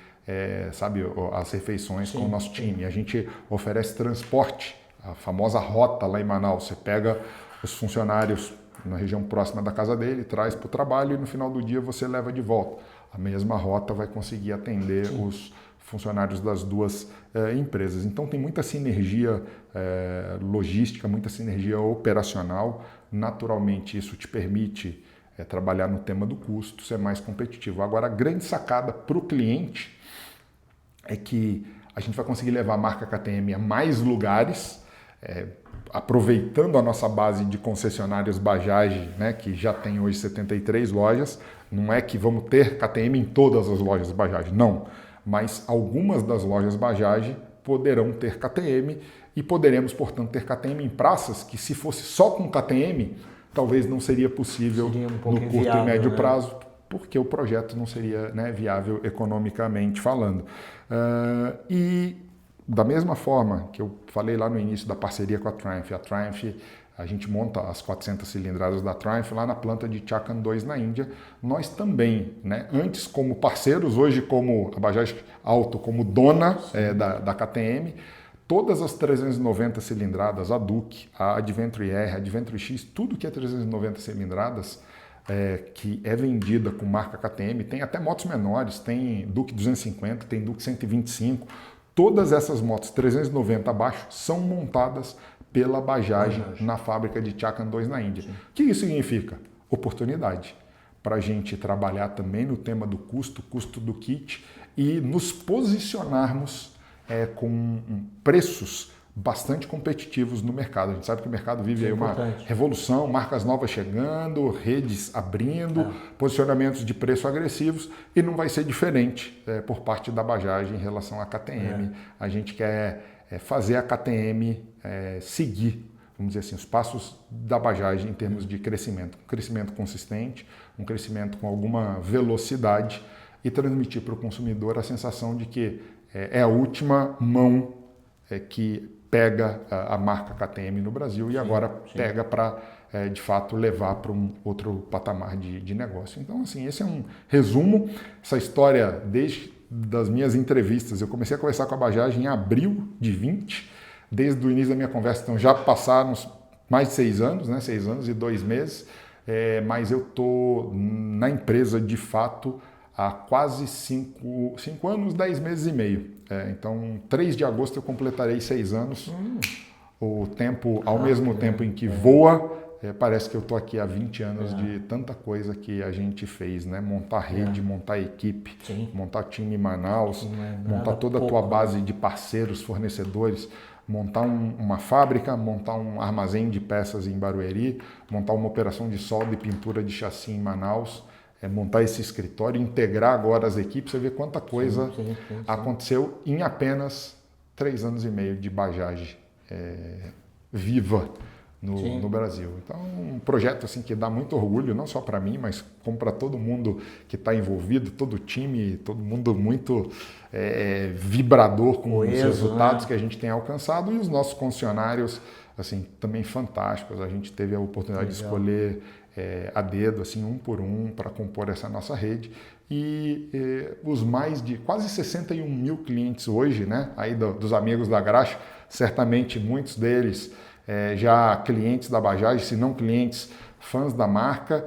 as refeições com o nosso time. A gente oferece transporte, a famosa rota lá em Manaus. Você pega os funcionários na região próxima da casa dele, traz para o trabalho e no final do dia você leva de volta. A mesma rota vai conseguir atender os funcionários das 2 empresas. Então tem muita sinergia logística, muita sinergia operacional. Naturalmente isso te permite trabalhar no tema do custo, ser mais competitivo. Agora a grande sacada para o cliente é que a gente vai conseguir levar a marca KTM a mais lugares, aproveitando a nossa base de concessionários Bajaj, né, que já tem hoje 73 lojas. Não é que vamos ter KTM em todas as lojas Bajaj, não. Mas algumas das lojas Bajaj, poderão ter KTM e poderemos, portanto, ter KTM em praças que, se fosse só com KTM, talvez não seria possível no curto inviável, e médio né? prazo, porque o projeto não seria, né, viável economicamente falando. E da mesma forma que eu falei lá no início da parceria com a Triumph, a gente monta as 400 cilindradas da Triumph lá na planta de Chakan 2 na Índia. Nós também, né, antes como parceiros, hoje como a Bajaj Auto, como dona da KTM, todas as 390 cilindradas, a Duke, a Adventure R, a Adventure X, tudo que é 390 cilindradas, que é vendida com marca KTM, tem até motos menores, tem Duke 250, tem Duke 125, todas essas motos 390 abaixo são montadas pela Bajaj na fábrica de Chakan 2 na Índia. O que isso significa? Oportunidade para a gente trabalhar também no tema do custo do kit e nos posicionarmos com preços bastante competitivos no mercado. A gente sabe que o mercado vive aí uma revolução, marcas novas chegando, redes abrindo, posicionamentos de preço agressivos, e não vai ser diferente por parte da Bajaj em relação à KTM. A gente quer fazer a KTM seguir, vamos dizer assim, os passos da Bajaj em termos de crescimento. Um crescimento consistente, um crescimento com alguma velocidade, e transmitir para o consumidor a sensação de que é a última mão que pega a marca KTM no Brasil e agora pega para, de fato, levar para um outro patamar de negócio. Então, assim, esse é um resumo. Essa história, desde das minhas entrevistas, eu comecei a conversar com a Bajaj em abril de 20, desde o início da minha conversa, então já passaram mais de 6 anos, né? 6 anos e 2 meses, mas eu estou na empresa, de fato, há quase 5 anos, 10 meses e meio. Então, 3 de agosto eu completarei 6 anos. O tempo, ao mesmo tempo em que voa, parece que eu estou aqui há 20 anos de tanta coisa que a gente fez, né? Montar rede, montar equipe, montar time em Manaus, montar toda a tua base de parceiros, fornecedores, montar uma fábrica, montar um armazém de peças em Barueri, montar uma operação de solda e pintura de chassi em Manaus, montar esse escritório, integrar agora as equipes, você vê quanta coisa aconteceu em apenas 3 anos e meio de Bajaj viva no Brasil. Então, um projeto assim que dá muito orgulho, não só para mim, mas como para todo mundo que está envolvido, todo o time, todo mundo muito vibrador com os resultados que a gente tem alcançado, e os nossos concessionários assim, também fantásticos. A gente teve a oportunidade de escolher a dedo, assim, um por um, para compor essa nossa rede. E os mais de quase 61 mil clientes hoje, né, aí dos amigos da Graxa, certamente muitos deles já clientes da Bajaj, se não clientes, fãs da marca.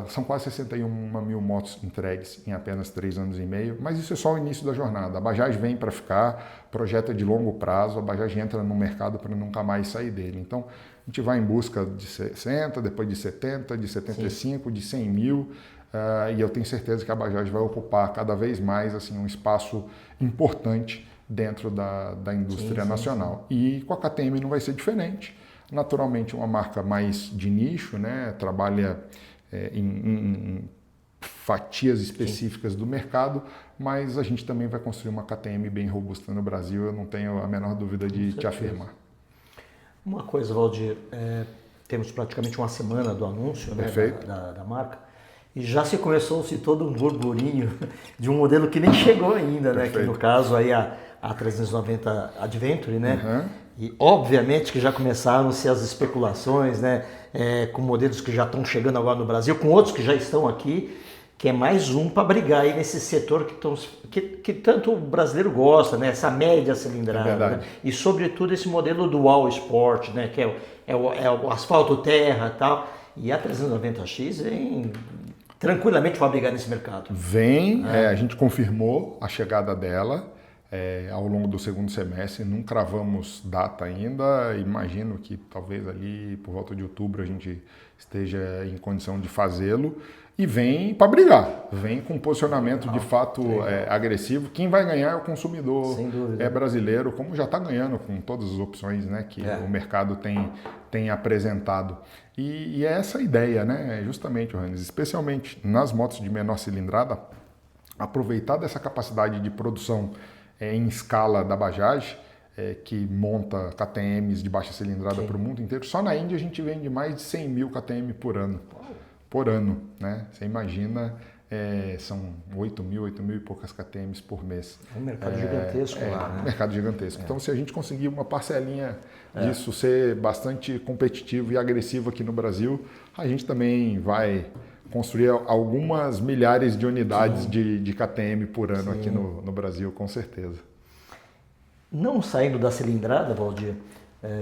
São quase 61 mil motos entregues em apenas 3 anos e meio, mas isso é só o início da jornada. A Bajaj vem para ficar, projeto é de longo prazo, a Bajaj entra no mercado para nunca mais sair dele. Então, a gente vai em busca de 60, depois de 70, de 75, de 100 mil, e eu tenho certeza que a Bajaj vai ocupar cada vez mais assim, um espaço importante dentro da indústria nacional. E com a KTM não vai ser diferente. Naturalmente, uma marca mais de nicho, né? Trabalha em fatias específicas do mercado, mas a gente também vai construir uma KTM bem robusta no Brasil, eu não tenho a menor dúvida de te afirmar. Uma coisa, Valdir, temos praticamente uma semana do anúncio, né, da marca, e já se começou-se todo um burburinho de um modelo que nem chegou ainda, né, que no caso aí a 390 Adventure, né? E obviamente que já começaram-se as especulações, né, com modelos que já estão chegando agora no Brasil, com outros que já estão aqui, que é mais um para brigar aí nesse setor que tanto o brasileiro gosta, né, essa média cilindrada, né? E sobretudo esse modelo dual sport, né, que é o asfalto terra e tal, e a 390X vem tranquilamente para brigar nesse mercado. A gente confirmou a chegada dela ao longo do segundo semestre, não cravamos data ainda, imagino que talvez ali por volta de outubro a gente esteja em condição de fazê-lo, e vem para brigar, vem com um posicionamento de fato agressivo. Quem vai ganhar é o consumidor brasileiro, como já está ganhando com todas as opções, né, que o mercado tem apresentado. E é essa a ideia, né, justamente, Johannes, especialmente nas motos de menor cilindrada, aproveitar dessa capacidade de produção em escala da Bajaj, que monta KTMs de baixa cilindrada para o mundo inteiro. Só na Índia a gente vende mais de 100 mil KTM por ano. Por ano, né? Você imagina, são 8 mil e poucas KTMs por mês. É um mercado gigantesco lá, né? Um mercado gigantesco. Então, se a gente conseguir uma parcelinha disso ser bastante competitivo e agressivo aqui no Brasil, a gente também vai construir algumas milhares de unidades de KTM por ano aqui no Brasil, com certeza. Não saindo da cilindrada, Valdir,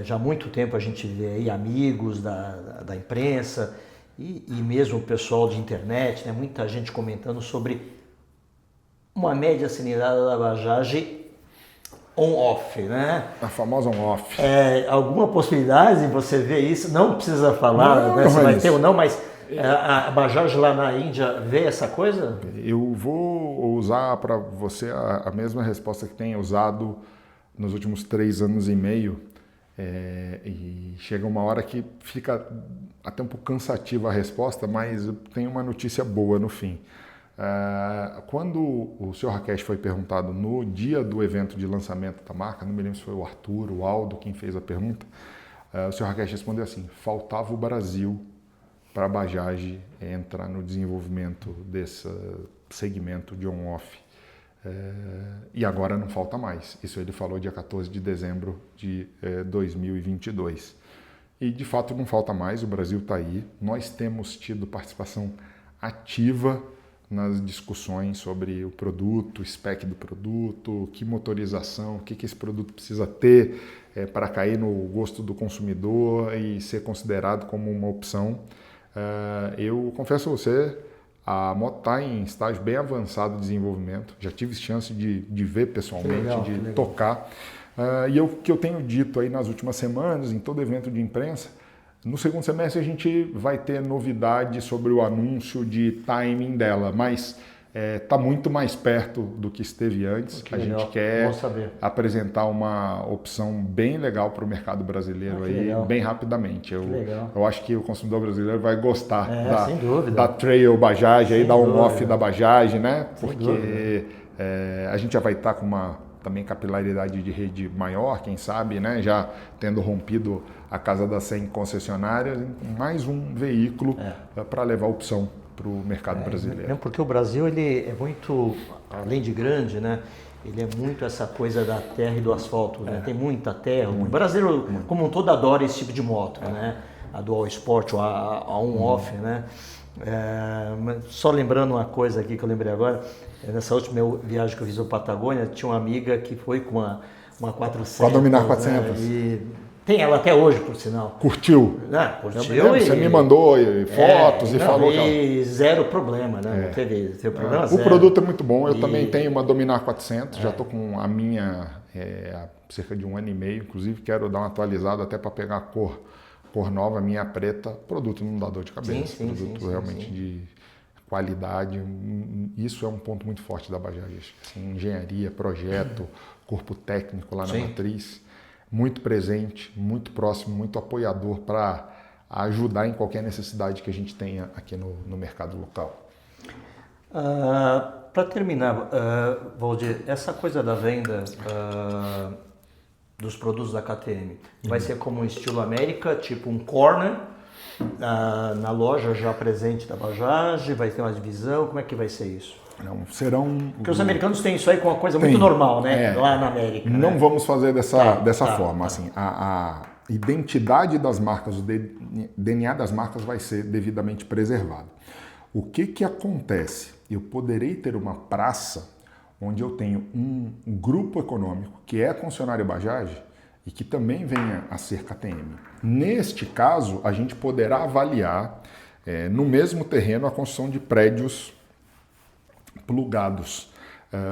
já há muito tempo a gente vê aí amigos da imprensa e mesmo o pessoal de internet, né, muita gente comentando sobre uma média cilindrada da Bajaj on-off, né? A famosa on-off. Alguma possibilidade de você ver isso? Não precisa falar, né, se vai ter ou não, mas a Bajaj lá na Índia vê essa coisa? Eu vou usar para você a mesma resposta que tenho usado nos últimos 3 anos e meio, e chega uma hora que fica até um pouco cansativa a resposta, mas eu tenho uma notícia boa no fim. Quando o Sr. Rakesh foi perguntado no dia do evento de lançamento da marca, não me lembro se foi o Arthur, o Aldo quem fez a pergunta, o Sr. Rakesh respondeu assim: faltava o Brasil para a Bajaj entrar no desenvolvimento desse segmento de on-off. E agora não falta mais. Isso ele falou dia 14 de dezembro de 2022. E de fato não falta mais, o Brasil está aí. Nós temos tido participação ativa nas discussões sobre o produto, o spec do produto, que motorização, o que esse produto precisa ter para cair no gosto do consumidor e ser considerado como uma opção. Eu confesso a você, a moto está em estágio bem avançado de desenvolvimento, já tive chance de ver pessoalmente, de tocar. E o que eu tenho dito aí nas últimas semanas, em todo evento de imprensa, no segundo semestre a gente vai ter novidade sobre o anúncio de timing dela, mas está muito mais perto do que esteve antes. A gente quer apresentar uma opção bem legal para o mercado brasileiro aí, bem rapidamente. Eu acho que o consumidor brasileiro vai gostar da Trail Bajaj, aí, da on-off da Bajaj, né? Porque a gente já vai estar com uma também capilaridade de rede maior, quem sabe, né? Já tendo rompido a casa das 100 concessionárias, mais um veículo para levar opção para o mercado brasileiro. Porque o Brasil ele é muito, além de grande, né? Ele é muito essa coisa da terra e do asfalto, né? Tem muita terra. O brasileiro, como um todo, adora esse tipo de moto, né? A Dual Sport, a on-off, né? Só lembrando uma coisa aqui que eu lembrei agora, nessa última viagem que eu fiz ao Patagônia, tinha uma amiga que foi com uma 400. Com a Dominar 400. Né? E tem ela até hoje, por sinal. Curtiu? Curtiu. Você me mandou fotos e falou que zero problema, né? Não teve problema zero. O produto é muito bom, eu também tenho uma Dominar 400, já estou com a minha há cerca de 1 ano e meio, inclusive quero dar uma atualizada até para pegar a cor nova, minha preta. Produto não dá dor de cabeça, produto realmente de qualidade. Isso é um ponto muito forte da Bajaj. Assim, engenharia, projeto, corpo técnico lá na matriz, muito presente, muito próximo, muito apoiador para ajudar em qualquer necessidade que a gente tenha aqui no mercado local. Para terminar, Valdir, essa coisa da venda dos produtos da KTM vai ser como um estilo América, tipo um corner na loja já presente da Bajaj, vai ter uma divisão, como é que vai ser isso? Não, serão... Porque os americanos têm isso aí com uma coisa muito normal, né? Lá na América. Não vamos fazer dessa forma. Assim, a identidade das marcas, o DNA das marcas vai ser devidamente preservado. O que acontece? Eu poderei ter uma praça onde eu tenho um grupo econômico que é a concessionária Bajaj e que também venha a ser KTM. Neste caso, a gente poderá avaliar no mesmo terreno a construção de prédios plugados,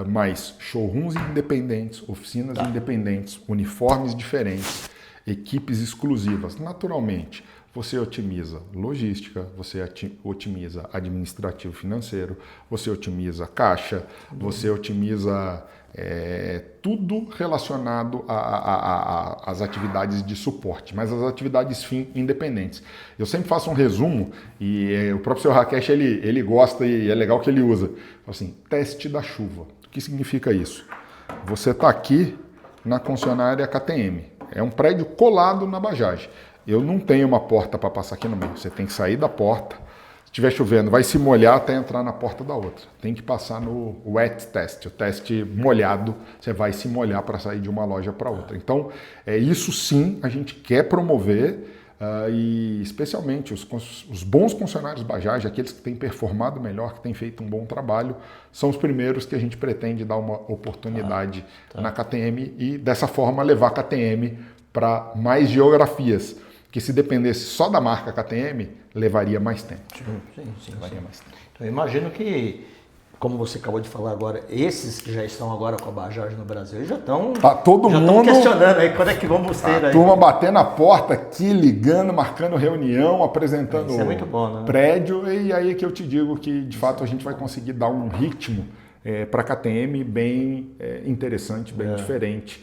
mas showrooms independentes, oficinas independentes, uniformes diferentes, equipes exclusivas. Naturalmente, você otimiza logística, você otimiza administrativo financeiro, você otimiza caixa, você otimiza tudo relacionado às atividades de suporte, mas as atividades fim independentes. Eu sempre faço um resumo e o próprio Sr. Rakesh ele gosta e é legal que ele usa. Assim, teste da chuva. O que significa isso? Você está aqui na concessionária KTM. É um prédio colado na Bajaj. Eu não tenho uma porta para passar aqui no meio. Você tem que sair da porta. Se estiver chovendo, vai se molhar até entrar na porta da outra. Tem que passar no wet test, o teste molhado. Você vai se molhar para sair de uma loja para outra. Então, isso sim a gente quer promover. E especialmente os bons concessionários Bajaj, aqueles que têm performado melhor, que têm feito um bom trabalho, são os primeiros que a gente pretende dar uma oportunidade na KTM e dessa forma levar a KTM para mais geografias, que se dependesse só da marca KTM, levaria mais tempo. Sim. Então, eu imagino que, como você acabou de falar agora, esses que já estão agora com a Bajaj no Brasil já estão questionando aí quando é que vamos ter aí. A turma batendo a porta aqui, ligando, marcando reunião, apresentando isso é muito bom, né? Prédio, e aí é que eu te digo que de fato a gente vai conseguir dar um ritmo para a KTM bem interessante, bem diferente.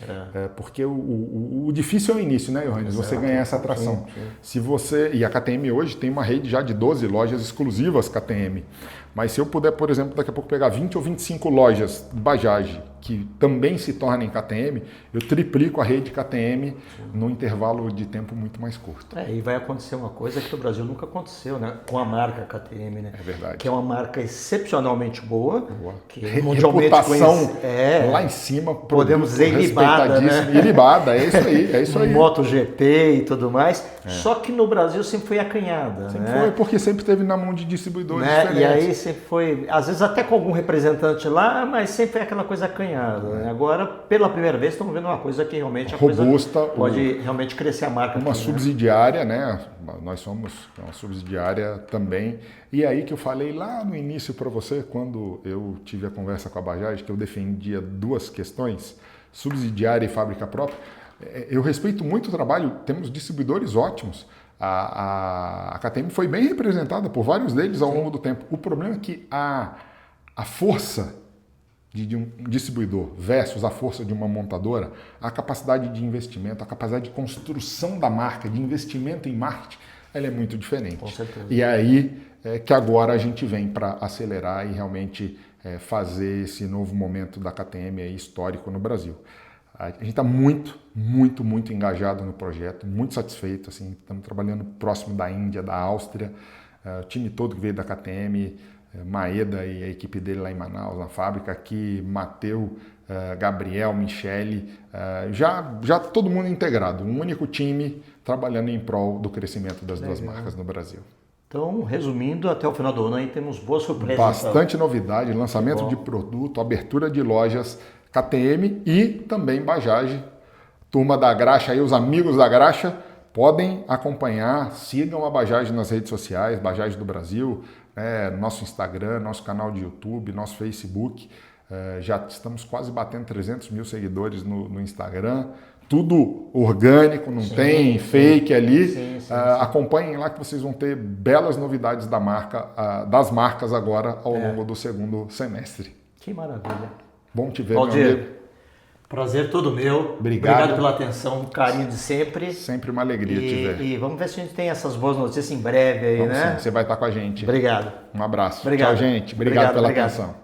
Porque o difícil é o início, né, Johannes? Você ganhar essa atração. Sim. E a KTM hoje tem uma rede já de 12 lojas exclusivas KTM. Mas se eu puder, por exemplo, daqui a pouco pegar 20 ou 25 lojas Bajaj que também se tornem KTM, eu triplico a rede KTM num intervalo de tempo muito mais curto. E vai acontecer uma coisa que no Brasil nunca aconteceu, né? Com a marca KTM, né? É verdade. Que é uma marca excepcionalmente boa. Que mundialmente conhecida. Lá em cima. Podemos dizer ilibada, né? Ilibada, é isso aí. MotoGP e tudo mais. Só que no Brasil sempre foi acanhada. Sempre foi, porque sempre teve na mão de distribuidores diferentes. E aí sempre foi, às vezes até com algum representante lá, mas sempre foi aquela coisa acanhada. Né? Agora, pela primeira vez, estamos vendo uma coisa que realmente robusta, pode realmente crescer a marca. Uma subsidiária, né? Nós somos uma subsidiária também. E aí que eu falei lá no início para você, quando eu tive a conversa com a Bajaj, que eu defendia duas questões, subsidiária e fábrica própria. Eu respeito muito o trabalho, temos distribuidores ótimos. A KTM foi bem representada por vários deles ao longo do tempo. O problema é que a força de um distribuidor versus a força de uma montadora, a capacidade de investimento, a capacidade de construção da marca, de investimento em marketing, ela é muito diferente. Com certeza. E aí que agora a gente vem para acelerar e realmente fazer esse novo momento da KTM aí, histórico no Brasil. A gente está muito engajado no projeto, muito satisfeito. Assim, estamos trabalhando próximo da Índia, da Áustria, o time todo que veio da KTM, Maeda e a equipe dele lá em Manaus, na fábrica aqui, Mateu, Gabriel, Michele, já todo mundo integrado, um único time trabalhando em prol do crescimento das duas marcas no Brasil. Então, resumindo, até o final do ano aí temos boas surpresas. Bastante novidade, lançamento de produto, abertura de lojas KTM e também Bajaj. Turma da Graxa aí, os amigos da Graxa, podem acompanhar, sigam a Bajaj nas redes sociais, Bajaj do Brasil, nosso Instagram, nosso canal de YouTube, nosso Facebook. Já estamos quase batendo 300 mil seguidores no Instagram. Tudo orgânico, não tem fake ali. Sim. Acompanhem lá que vocês vão ter belas novidades das marcas agora ao longo do segundo semestre. Que maravilha. Bom te ver, Valdir, meu amigo. Prazer todo meu. Obrigado pela atenção, carinho de sempre. Sempre uma alegria te ver. E vamos ver se a gente tem essas boas notícias em breve aí, vamos né? Sim, você vai estar com a gente. Obrigado. Um abraço. Obrigado. Tchau, gente. Obrigado pela atenção.